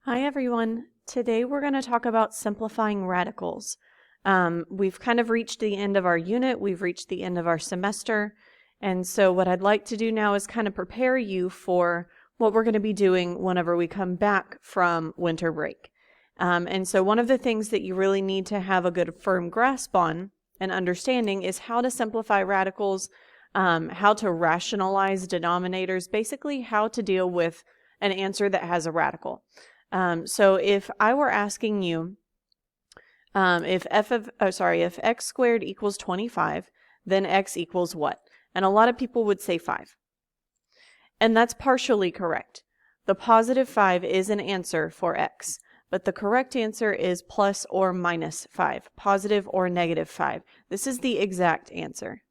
Hi everyone. Today we're going to talk about simplifying radicals. We've kind of reached the end of our unit, we've reached the end of our semester, and so what I'd like to do now is kind of prepare you for what we're going to be doing whenever we come back from winter break. And so one of the things that you really need to have a good firm grasp on and understanding is how to simplify radicals, how to rationalize denominators, basically how to deal with an answer that has a radical. So if I were asking you, if x squared equals 25, then x equals what? And a lot of people would say 5. And that's partially correct. The positive 5 is an answer for x, but the correct answer is plus or minus 5, positive or negative 5. This is the exact answer.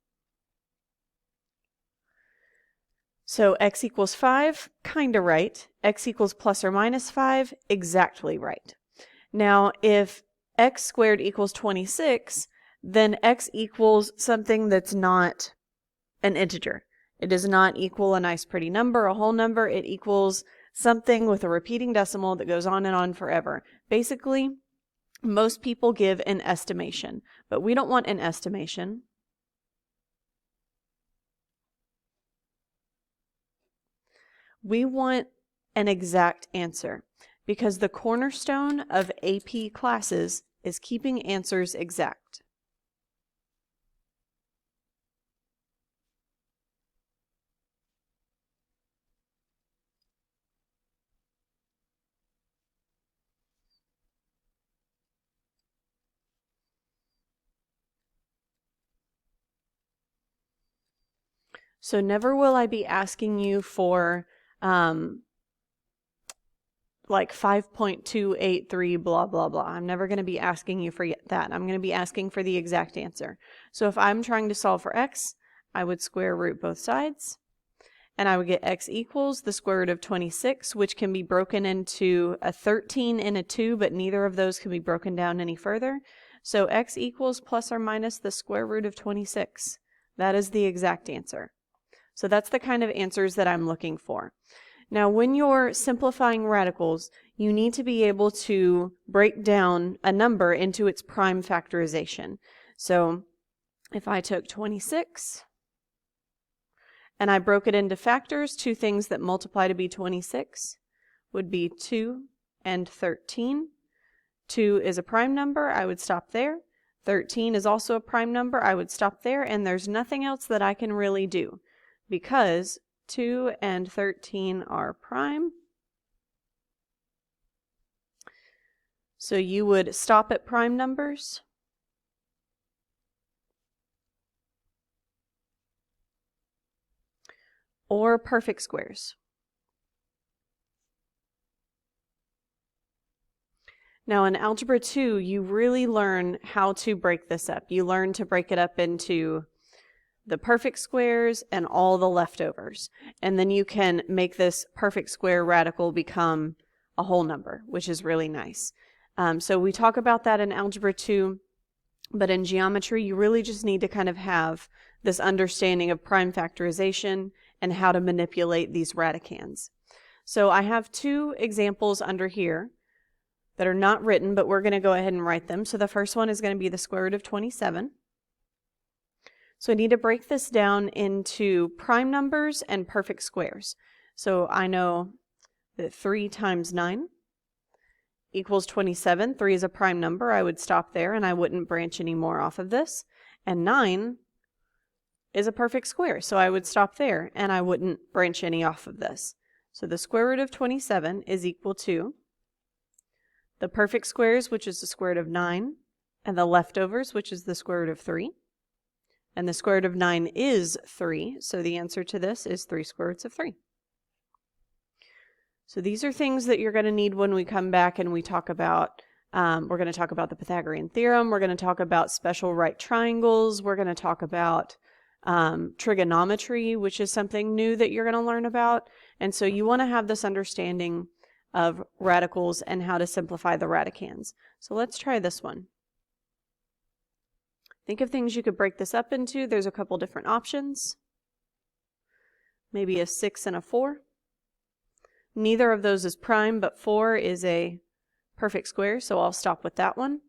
So x equals 5, kinda right. X equals plus or minus 5, exactly right. Now, if x squared equals 26, then x equals something that's not an integer. It does not equal a nice pretty number, a whole number. It equals something with a repeating decimal that goes on and on forever. Basically, most people give an estimation, but we don't want an estimation. We want an exact answer because the cornerstone of AP classes is keeping answers exact. So never will I be asking you for like 5.283 blah blah blah. I'm never going to be asking you for that. I'm going to be asking for the exact answer. So if I'm trying to solve for x, I would square root both sides, and I would get x equals the square root of 26, which can be broken into a 13 and a 2, but neither of those can be broken down any further. So x equals plus or minus the square root of 26. That is the exact answer. So that's the kind of answers that I'm looking for. Now, when you're simplifying radicals, you need to be able to break down a number into its prime factorization. So if I took 26 and I broke it into factors, two things that multiply to be 26 would be 2 and 13. 2 is a prime number, I would stop there. 13 is also a prime number, I would stop there, and there's nothing else that I can really do because 2 and 13 are prime. So you would stop at prime numbers. Or perfect squares. Now in Algebra 2, you really learn how to break this up. You learn to break it up into the perfect squares and all the leftovers. And then you can make this perfect square radical become a whole number, which is really nice. So we talk about that in Algebra 2, but in geometry, you really just need to kind of have this understanding of prime factorization and how to manipulate these radicands. So I have two examples under here that are not written, but we're going to go ahead and write them. So the first one is going to be the square root of 27. So I need to break this down into prime numbers and perfect squares. So I know that 3 times 9 equals 27. 3 is a prime number. I would stop there and I wouldn't branch any more off of this. And 9 is a perfect square. So I would stop there and I wouldn't branch any off of this. So the square root of 27 is equal to the perfect squares, which is the square root of 9, and the leftovers, which is the square root of 3. And the square root of 9 is 3, so the answer to this is 3 square roots of 3. So these are things that you're going to need when we come back and we talk about, we're going to talk about the Pythagorean theorem, we're going to talk about special right triangles, we're going to talk about trigonometry, which is something new that you're going to learn about. And so you want to have this understanding of radicals and how to simplify the radicands. So let's try this one. Think of things you could break this up into. There's a couple different options. Maybe a 6 and a 4. Neither of those is prime, but 4 is a perfect square, so I'll stop with that one.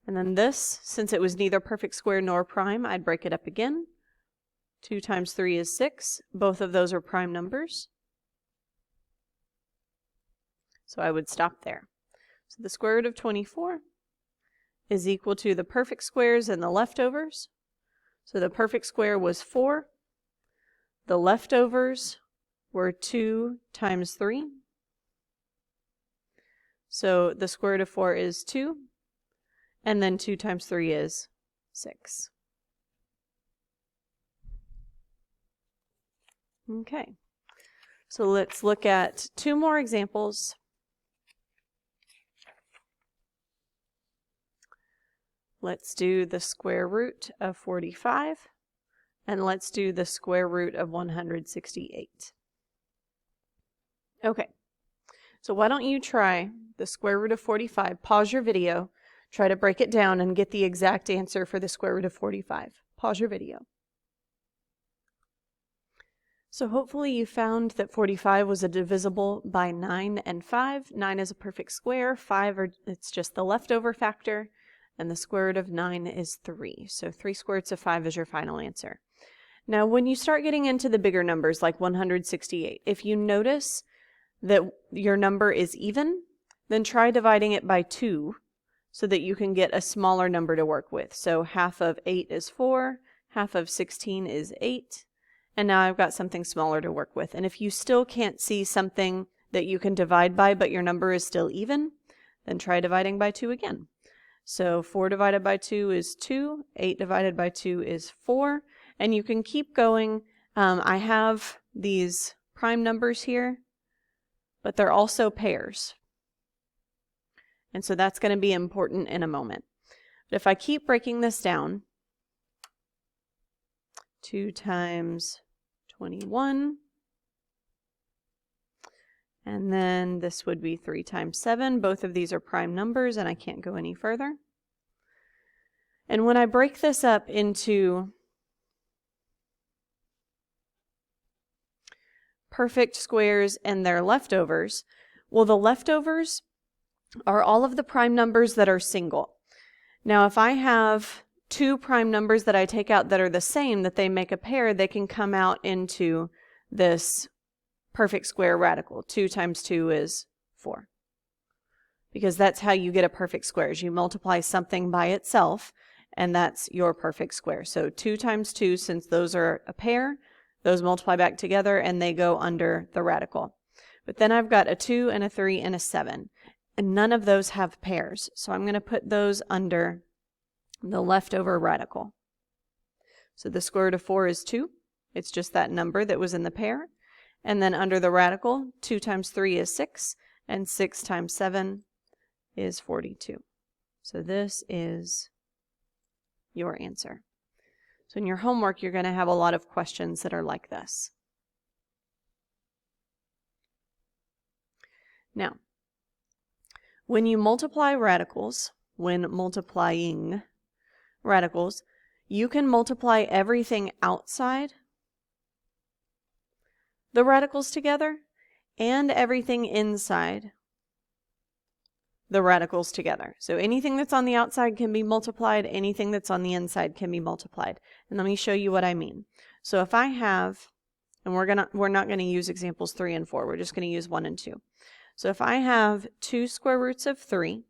And then this, since it was neither perfect square nor prime, I'd break it up again. 2 times 3 is 6. Both of those are prime numbers. So I would stop there. So the square root of 24 is equal to the perfect squares and the leftovers. So the perfect square was 4. The leftovers were 2 times 3. So the square root of 4 is 2. And then 2 times 3 is 6. Okay. So let's look at 2 more examples. Let's do the square root of 45, and let's do the square root of 168. Okay, so why don't you try the square root of 45, pause your video, try to break it down and get the exact answer for the square root of 45. Pause your video. So hopefully you found that 45 was a divisible by 9 and 5. 9 is a perfect square, 5 it's just the leftover factor, and the square root of 9 is 3. So 3 square roots of 5 is your final answer. Now when you start getting into the bigger numbers like 168, if you notice that your number is even, then try dividing it by 2 so that you can get a smaller number to work with. So half of 8 is 4, half of 16 is 8, and now I've got something smaller to work with. And if you still can't see something that you can divide by but your number is still even, then try dividing by 2 again. So 4 divided by 2 is 2, 8 divided by 2 is 4, and you can keep going. I have these prime numbers here, but they're also pairs. And so that's going to be important in a moment. But if I keep breaking this down, 2 times 21, and then this would be 3 times 7. Both of these are prime numbers, and I can't go any further. And when I break this up into perfect squares and their leftovers, well, the leftovers are all of the prime numbers that are single. Now, if I have 2 prime numbers that I take out that are the same, that they make a pair, they can come out into this perfect square radical. 2 times 2 is 4. Because that's how you get a perfect square, is you multiply something by itself, and that's your perfect square. So 2 times 2, since those are a pair, those multiply back together and they go under the radical. But then I've got a 2 and a 3 and a 7. And none of those have pairs. So I'm going to put those under the leftover radical. So the square root of 4 is 2. It's just that number that was in the pair. And then under the radical, 2 times 3 is 6, and 6 times 7 is 42. So this is your answer. So in your homework, you're going to have a lot of questions that are like this. Now, when you multiply radicals, when multiplying radicals, you can multiply everything outside the radicals together and everything inside the radicals together. So anything that's on the outside can be multiplied, anything that's on the inside can be multiplied. And let me show you what I mean. So if I have, and we're not going to use examples 3 and 4, we're just going to use 1 and 2. So if I have 2 square roots of 3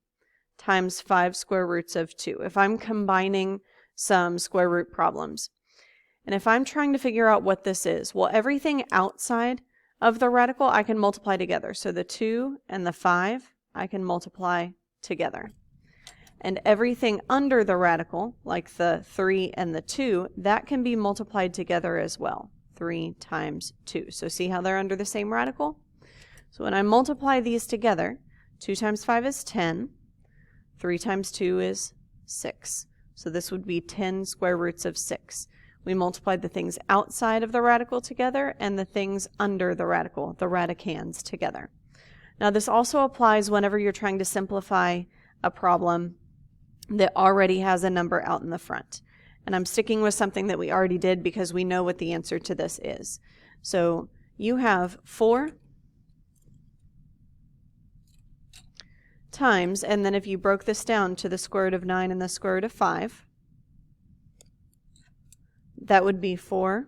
times 5 square roots of 2, if I'm combining some square root problems, and if I'm trying to figure out what this is, well, everything outside of the radical I can multiply together. So the 2 and the 5 I can multiply together. And everything under the radical, like the 3 and the 2, that can be multiplied together as well. 3 times 2. So see how they're under the same radical? So when I multiply these together, 2 times 5 is 10, 3 times 2 is 6. So this would be 10 square roots of 6. We multiplied the things outside of the radical together and the things under the radical, the radicands, together. Now this also applies whenever you're trying to simplify a problem that already has a number out in the front. And I'm sticking with something that we already did because we know what the answer to this is. So you have 4 times, and then if you broke this down to the square root of 9 and the square root of 5, that would be 4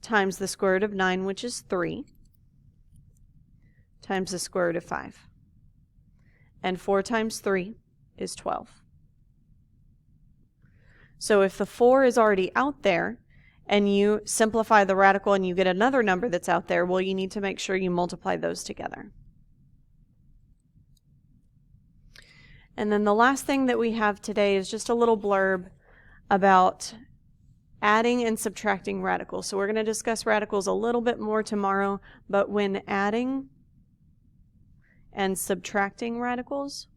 times the square root of 9, which is 3, times the square root of 5. And 4 times 3 is 12. So if the 4 is already out there, and you simplify the radical and you get another number that's out there, well, you need to make sure you multiply those together. And then the last thing that we have today is just a little blurb about adding and subtracting radicals. So we're going to discuss radicals a little bit more tomorrow, but when adding and subtracting radicals,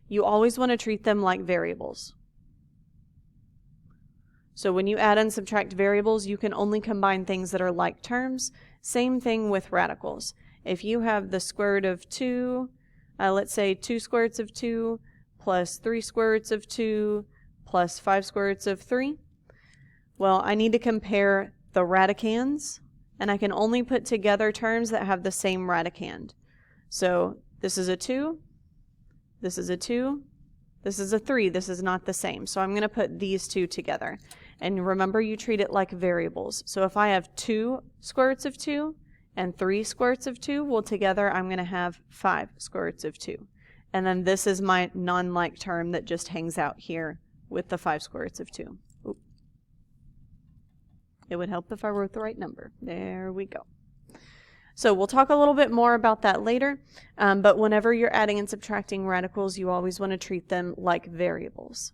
you always want to treat them like variables. So when you add and subtract variables, you can only combine things that are like terms. Same thing with radicals. If you have the square root of 2, let's say 2 square roots of 2 plus 3 square roots of 2 plus 5 square roots of 3, well, I need to compare the radicands, and I can only put together terms that have the same radicand. So this is a 2, this is a 2, this is a 3, this is not the same. So I'm going to put these two together. And remember, you treat it like variables. So if I have 2 square roots of 2 and 3 square roots of 2, well, together I'm going to have 5 square roots of 2. And then this is my non-like term that just hangs out here with the 5 square roots of 2. Oop. It would help if I wrote the right number. There we go. So we'll talk a little bit more about that later, but whenever you're adding and subtracting radicals, you always want to treat them like variables.